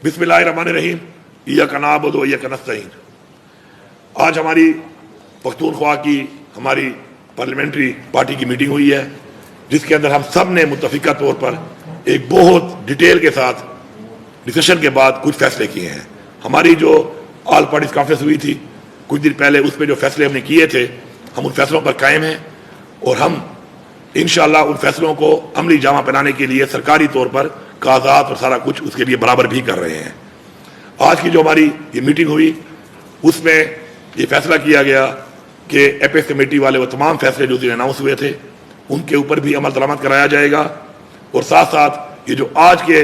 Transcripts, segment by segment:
बिस्मिल्लाहिर्रहमानिर्रहीम, इय्याका नअबुदु व इय्याका नस्तईन। आज हमारी पख्तूनख्वा की हमारी पार्लियामेंट्री पार्टी की मीटिंग हुई है, जिसके अंदर हम सब ने मुत्तफिका तौर पर एक बहुत डिटेल के साथ डिस्कशन के बाद कुछ फैसले किए हैं। हमारी जो ऑल पार्टीज कॉन्फ्रेंस हुई थी कुछ दिन पहले, उसमें जो फैसले हमने किए थे, हम उन फैसलों पर कायम हैं और हम इंशाअल्लाह उन फैसलों को अमली जामा पहनाने के लिए सरकारी तौर पर कागजात और सारा कुछ उसके लिए बराबर भी कर रहे हैं। आज की जो हमारी ये मीटिंग हुई, उसमें ये फैसला किया गया कि एपेक्स कमेटी वाले वो तमाम फैसले जो दिन अनाउंस हुए थे उनके ऊपर भी अमल दरामद कराया जाएगा, और साथ साथ ये जो आज के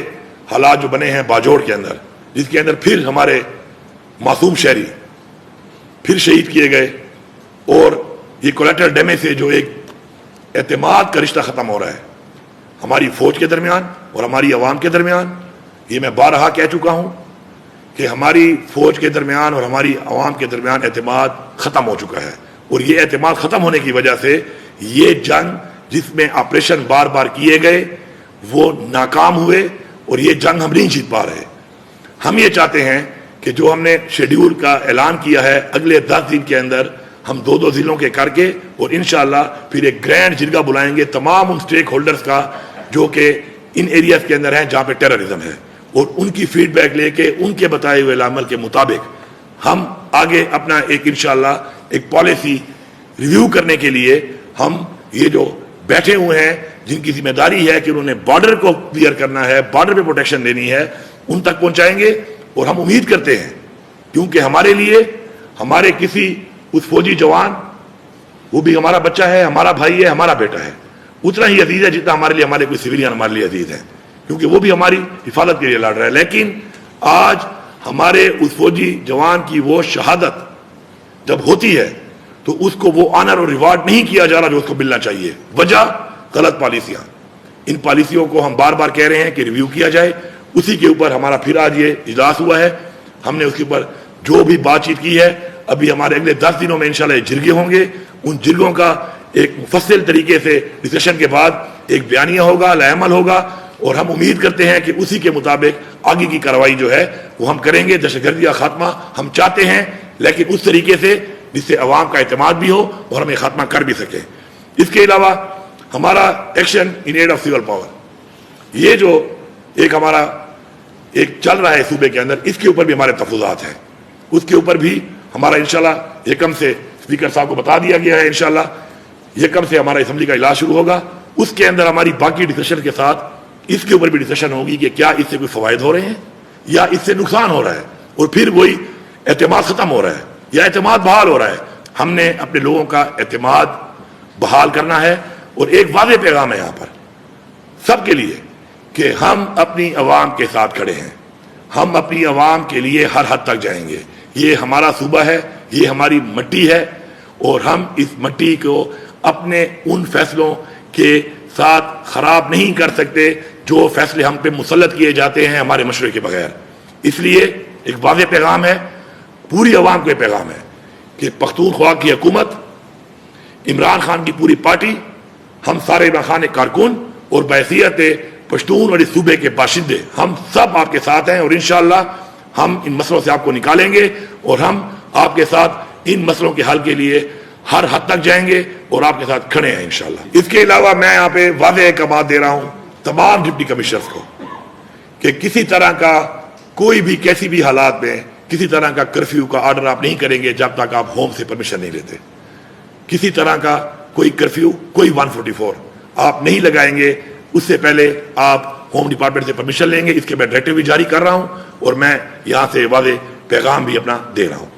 हालात जो बने हैं बाजोड़ के अंदर, जिसके अंदर फिर हमारे मासूम शहरी फिर शहीद किए गए, और ये कोलेटरल डैमेज से जो एक एतमाद का रिश्ता ख़त्म हो रहा है हमारी फौज के दरमियान और हमारी अवाम के दरमियान। ये मैं बारहा कह चुका हूँ कि हमारी फौज के दरमियान और हमारी अवाम के दरमियान एतमाद ख़त्म हो चुका है, और ये एतमाद ख़त्म होने की वजह से ये जंग जिसमें ऑपरेशन बार बार किए गए वो नाकाम हुए, और ये जंग हम नहीं जीत पा रहे। हम ये चाहते हैं कि जो हमने शेड्यूल का ऐलान किया है अगले 10 दिन के अंदर हम 2-2 जिलों के करके, और इंशाअल्लाह फिर एक ग्रैंड जिरगा बुलाएंगे तमाम उन स्टेक होल्डर्स का जो कि इन एरियाज के अंदर हैं जहाँ पे टेररिज्म है, और उनकी फीडबैक लेके उनके बताए हुए अमल के मुताबिक हम आगे अपना एक इंशाअल्लाह एक पॉलिसी रिव्यू करने के लिए हम ये जो बैठे हुए हैं जिनकी जिम्मेदारी है कि उन्होंने बॉर्डर को क्लियर करना है, बॉर्डर पे प्रोटेक्शन देनी है, उन तक पहुंचाएंगे। और हम उम्मीद करते हैं, क्योंकि हमारे लिए हमारे किसी उस फौजी जवान, वो भी हमारा बच्चा है, हमारा भाई है, हमारा बेटा है, उतना ही अजीज है जितना हमारे लिए हमारे कोई सिविलियन हमारे लिए अजीज है, क्योंकि वो भी हमारी हिफाजत के लिए लड़ रहा है। लेकिन आज हमारे उस फौजी जवान की वो शहादत जब होती है तो उसको वो ऑनर और रिवार्ड नहीं किया जा रहा जो उसको मिलना चाहिए। वजह गलत पॉलिसियां, इन पॉलिसियों को हम बार बार कह रहे हैं कि रिव्यू किया जाए। उसी के ऊपर हमारा फिर आज ये इजलास हुआ है, हमने उसके ऊपर जो भी बातचीत की है, अभी हमारे अगले 10 दिनों में इंशाल्लाह जिरगे होंगे। उन जिरगों का एक मुफस्सिल तरीके से डिस्कशन के बाद एक बयानिया होगा, लाअमल होगा, और हम उम्मीद करते हैं कि उसी के मुताबिक आगे की कार्रवाई जो है वो हम करेंगे। दहशतगर्दी का खात्मा हम चाहते हैं, लेकिन उस तरीके से जिससे अवाम का एतमाद भी हो और हमें खात्मा कर भी सके। इसके अलावा हमारा action in aid of civil power, ये जो एक हमारा एक चल रहा है सूबे के अंदर, इसके ऊपर भी हमारे तफूज़ात हैं। उसके ऊपर भी हमारा इंशाल्लाह यकम से स्पीकर साहब को बता दिया गया है, इंशाल्लाह यकम से हमारा असम्बली का इजलास शुरू होगा। उसके अंदर हमारी बाकी डिस्कशन के साथ इसके ऊपर भी डिस्कशन होगी कि क्या इससे कोई फवायद हो रहे हैं या इससे नुकसान हो रहा है, और फिर वही एतमाद ख़त्म हो रहा है या एतमाद बहाल हो रहा है। हमने अपने लोगों का एतमाद बहाल करना है, और एक वाज़ेह पैगाम है यहाँ पर सबके लिए कि हम अपनी अवाम के साथ खड़े हैं, हम अपनी अवाम के लिए हर हद तक जाएंगे। ये हमारा सूबा है, ये हमारी मिट्टी है, और हम इस मिट्टी को अपने उन फैसलों के साथ खराब नहीं कर सकते जो फैसले हम पे मुसल्लत किए जाते हैं हमारे मशवरे के बगैर। इसलिए एक वाज़ेह पैगाम है, पूरी अवाम को पैगाम है कि पख्तूनख्वा की हुकूमत, इमरान खान की पूरी पार्टी, हम सारे इमरान खान कारकुन और बहैसियत पश्तून और इस सूबे के बाशिंदे, हम सब आपके साथ हैं, और इंशाअल्लाह हम इन मसलों से आपको निकालेंगे, और हम आपके साथ इन मसलों के हल के लिए हर हद तक जाएंगे और आपके साथ खड़े हैं इंशाअल्लाह। इसके अलावा मैं यहाँ पे वाज़ेह एक बात दे रहा हूँ तमाम डिप्टी कमिश्नर्स को कि किसी तरह का कोई भी कैसी भी हालात में किसी तरह का कर्फ्यू का ऑर्डर आप नहीं करेंगे जब तक आप होम से परमिशन नहीं लेते। किसी तरह का कोई कर्फ्यू, कोई 144 आप नहीं लगाएंगे, उससे पहले आप होम डिपार्टमेंट से परमिशन लेंगे। इसके मैं डायरेक्टिव भी जारी कर रहा हूँ, और मैं यहाँ से वाज़ेह पैगाम भी अपना दे रहा हूँ।